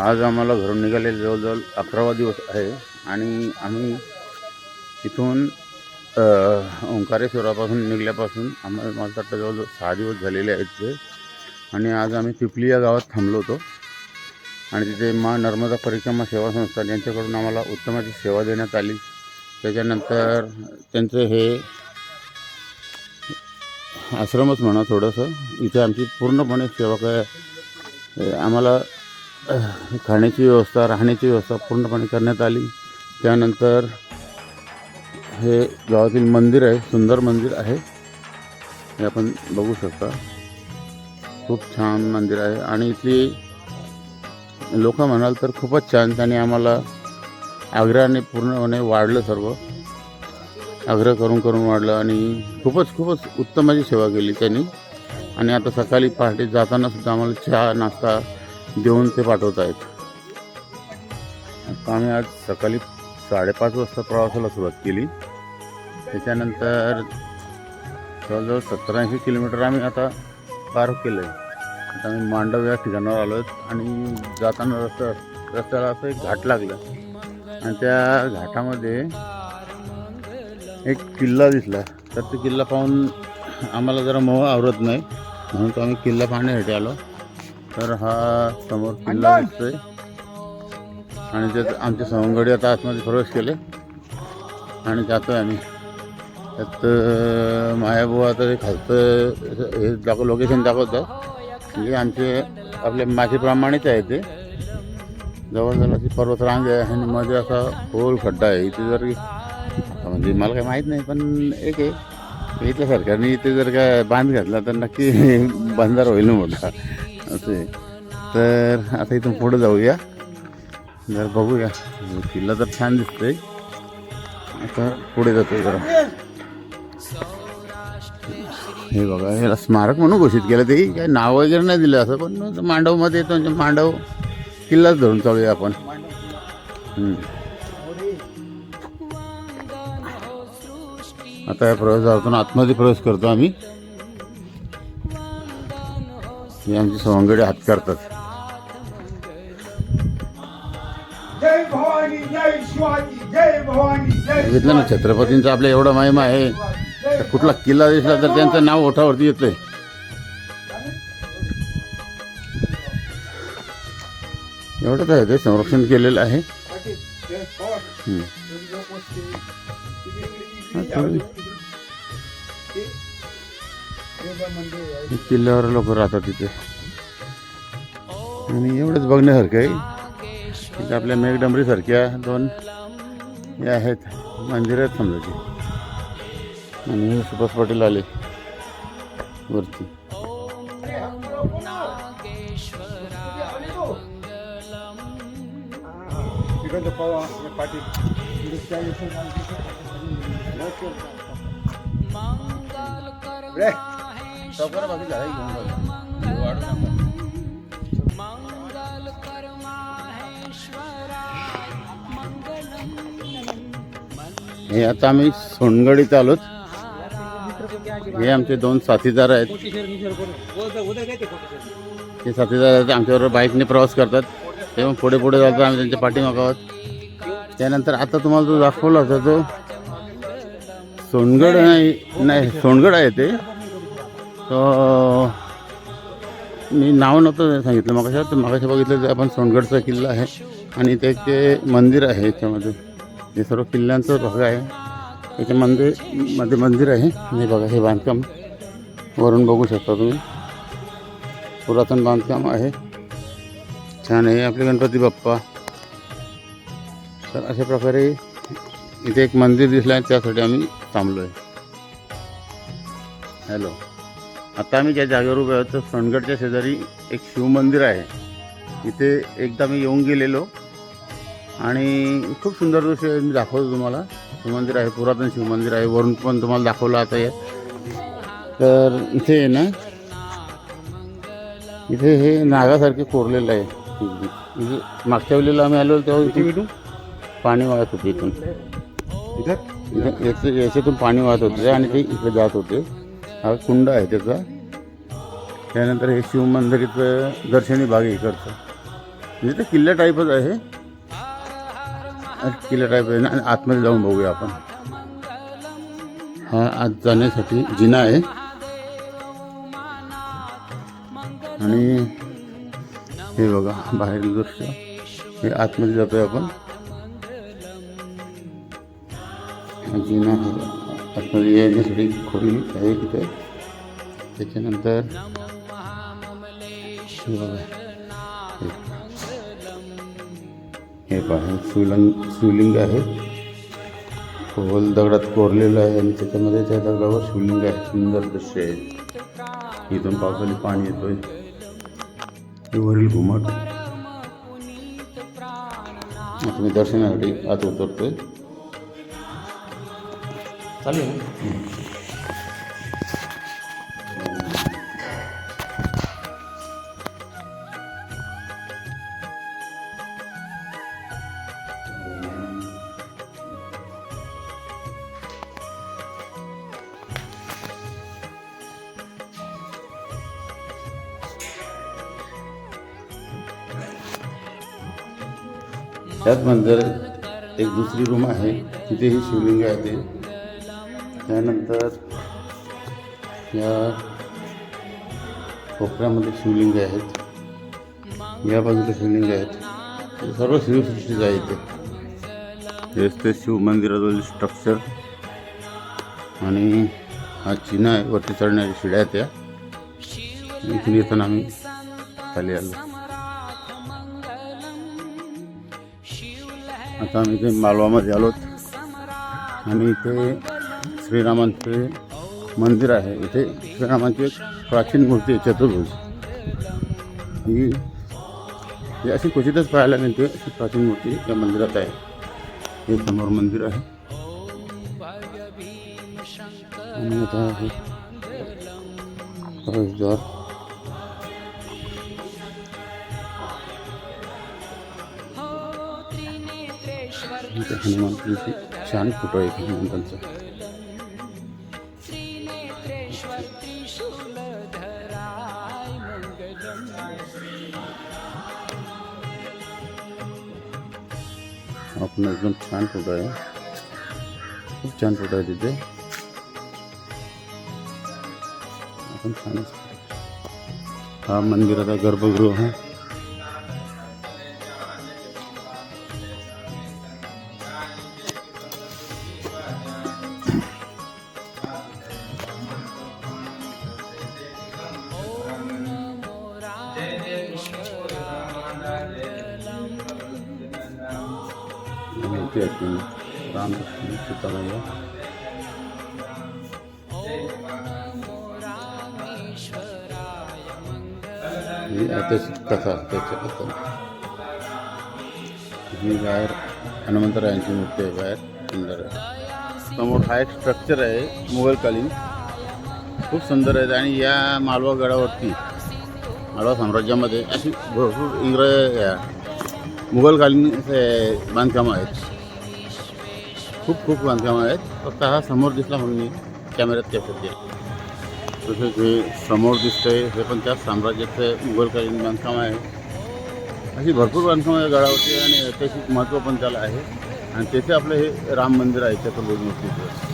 आज आम्हाला घरून निघालेले जवळजवळ 11वा दिवस आहे आणि आम्ही इथून ओंकारेश्वरापासून निघाल्यापासून आम्हाला मला वाटतं जवळजवळ 6 दिवस झालेले आहेत ते. आणि आज आम्ही पिपली या गावात थांबलो होतो आणि तिथे माँ नर्मदा परिक्रमा सेवा संस्थान यांच्याकडून आम्हाला उत्तमाची सेवा देण्यात आली. त्याच्यानंतर त्यांचं हे आश्रमच म्हणा थोडंसं इथे आमची पूर्णपणे सेवा काय आम्हाला खाण्याची व्यवस्था राहण्याची व्यवस्था पूर्णपणे करण्यात आली. त्यानंतर हे गावातील मंदिर आहे, सुंदर मंदिर आहे, हे आपण बघू शकता. खूप छान मंदिर आहे आणि इथली लोक म्हणाल तर खूपच छान. त्यांनी आम्हाला आग्रहाने पूर्णपणे वाढलं, सर्व आग्रह करून वाढलं आणि खूपच उत्तम अशी सेवा केली त्यांनी. आणि आता सकाळी पहाटे जाताना सुद्धा आम्हाला चहा नाश्ता देऊन ते पाठवत आहेत. आता आम्ही आज सकाळी 5:30 वाजता प्रवासाला सुरुवात केली. त्याच्यानंतर जवळजवळ 70-80 किलोमीटर आम्ही आता पार केलं आहे. आता आम्ही मांडव या ठिकाणावर आलो आहेत आणि जाताना रस्त्याला असं एक घाट लागला आणि त्या घाटामध्ये एक किल्ला दिसला. तर तो किल्ला पाहून आम्हाला जरा मोह आवरत नाही म्हणून तो आम्ही किल्ला पाहण्यासाठी आलो. तर हा समोर किल्ला दिसतोय आणि त्यात आमचे सवंगडी आता आतमध्ये प्रवेश केले आणि जातोय आम्ही. त्यात मायाबुवा तर हे खालचं हे लोकेशन दाखवतं म्हणजे आमचे आपले माचेप्रमाणेच आहे. ते जवळजवळ अशी पर्वतरांग आहे आणि मध्ये असा खोल खड्डा आहे. इथे जर म्हणजे मला काही माहीत नाही पण एक आहे इथल्या सरकारने इथे जर का बांध घातला तर नक्की बंधारा होईल मोठा असे. तर आता इथून पुढे जाऊया, जर बघूया. किल्ला तर छान दिसतोय. आता पुढे जातोय जरा. हे बघा, ह्याला स्मारक म्हणून घोषित केलं. ते काही नाव वगैरे नाही दिलं असं, पण मांडवमध्ये येतो म्हणजे मांडव किल्लाच धरून चालूया आपण. आता या प्रवेशातून आतमध्ये प्रवेश करतो आम्ही. हे आमचे सवंगडी हात करतात. बघितलं ना, छत्रपतींचा आपल्या एवढा महिमा आहे. तर कुठला किल्ला दिसला तर त्यांचं नाव ओठावरती येतंय. एवढंच आहे, ते संरक्षण केलेलं आहे. किल्ल्यावर लोक राहतात तिथे आणि एवढंच बघण्यासारखं आहे. इथे आपल्या मेघडंबरी सारख्या 2 हे आहेत मंदिर आहेत समजायची. आणि सुभाष पाटील आले वरती. हे आता आम्ही सोनगडीत आलोत. हे आमचे 2 साथीदार आहेत. हे साथीदार आहेत, आमच्याबरोबर बाईकने प्रवास करतात. तेव्हा पुढे जातो आम्ही त्यांच्या पाठीमागे आहोत. त्यानंतर आता तुम्हाला जो दाखवला होता तो सोनगड नाही सोनगड आहे. ते तो मी नाव नव्हतं सांगितलं मागाशी बघितलं ते आपण सोनगडचा किल्ला आहे आणि ते मंदिर आहे. याच्यामध्ये हे सर्व किल्ल्यांचं भाग आहे. त्याच्यामध्ये मंदिर आहे. हे बघा, हे बांधकाम वरून बघू शकता तुम्ही. पुरातन बांधकाम आहे, छान आहे. आपले गणपती बाप्पा. तर अशा प्रकारे इथे एक मंदिर दिसलं आहे, त्यासाठी आम्ही थांबलो आहे. हॅलो, आता आम्ही ज्या जागेवर उभे आहोत तर सोनगडच्या शेजारी एक शिवमंदिर आहे. इथे एकदा मी येऊन गेलेलो आणि खूप सुंदर दृश्य मी दाखवतो तुम्हाला. शिवमंदिर आहे, पुरातन शिवमंदिर आहे. वरून पण तुम्हाला दाखवलं आता आहे. तर इथे आहे ना, इथे हे नागासारखे कोरलेलं आहे. मागच्या वेळेला आम्ही आलो तेव्हा इथून पाणी वाहत होते. याच्यातून पाणी वाहत होते आणि ते इकडे जात होते. हा कुंड आहे त्याचा. त्यानंतर हे शिवमंदिराचं दर्शनी भाग इकडचं. म्हणजे ते किल्ल्या टाईपच आहे, किल्ल्या टाईप आहे ना. आणि आतमध्ये जाऊन बघूया आपण. हा आत जाण्यासाठी जिना आहे आणि हे बघा बाहेरील दृश्य. हे आतमध्ये जातोय आपण. जिना आहे, आतमध्ये येण्यासाठी खोली आहे तिथे. त्याच्यानंतर हे बघा हे पहा शिवलिंग आहे. खोल दगडात कोरलेलं आहे आणि त्याच्यामध्ये त्या दगडावर शिवलिंग आहे. सुंदर दृश्य आहे. इथून पावसाळी पाणी येतोय. हे वरील घुमट. आता मी दर्शनासाठी आत उतरतोय. चालेल. त्यात नंतर एक दुसरी रूम आहे, तिथेही शिवलिंग आहे ते. त्यानंतर या कोपऱ्यामध्ये शिवलिंग आहेत, या बाजूला शिवलिंग आहेत. सर्व शिवसृष्टीच आहे इथे. हेच ते शिव मंदिराजवळील स्ट्रक्चर. आणि हा जिना आहे, वरती चढणारी शिड्या आहेत त्या. इथून येताना आम्ही खाली आलो. आता आम्ही इथे मालवामध्ये आलोत आणि इथे श्रीरामांचे मंदिर आहे. इथे श्रीरामांची एक प्राचीन मूर्ती आहे, चतुर्भुज. ही अशी क्वचितच पाहायला मिळते. अशी प्राचीन मूर्ती या मंदिरात आहे. हे समोर मंदिर आहे आणि आता आहे प्रवेशद्वार. हनुमंतांची छान फोटो आहे हनुमंतांचा. आपण एकदम छान फोटो आहे, खूप छान फोटो आहे तिथे. आपण छानच. हा मंदिराचा गर्भगृह आहे. रामकृष्ण सीताराम. ही ऐतिहासिक कथा त्याच्याबद्दल. ही बाहेर हनुमंतरायांची मूर्ती आहे, बाहेर सुंदर आहे. समोर हा एक स्ट्रक्चर आहे मुघलकालीन, खूप सुंदर आहे. आणि या मालवा गडावरती मालवा साम्राज्यामध्ये अशी भरपूर मुघलकालीन बांधकामं आहेत. खूप बांधकामं आहेत. फक्त हा समोर दिसला म्हणून मी कॅमेऱ्यात कॅप्चर केला. तसेच हे समोर दिसतंय हे पण त्या साम्राज्याचं मुघलकालीन बांधकाम आहे. अशी भरपूर बांधकामं आहे गडावरती आणि ऐतिहासिक महत्त्व पण त्याला आहे. आणि तेथे आपलं हे राम मंदिर आहे चतुर्भुज मूर्तीचं.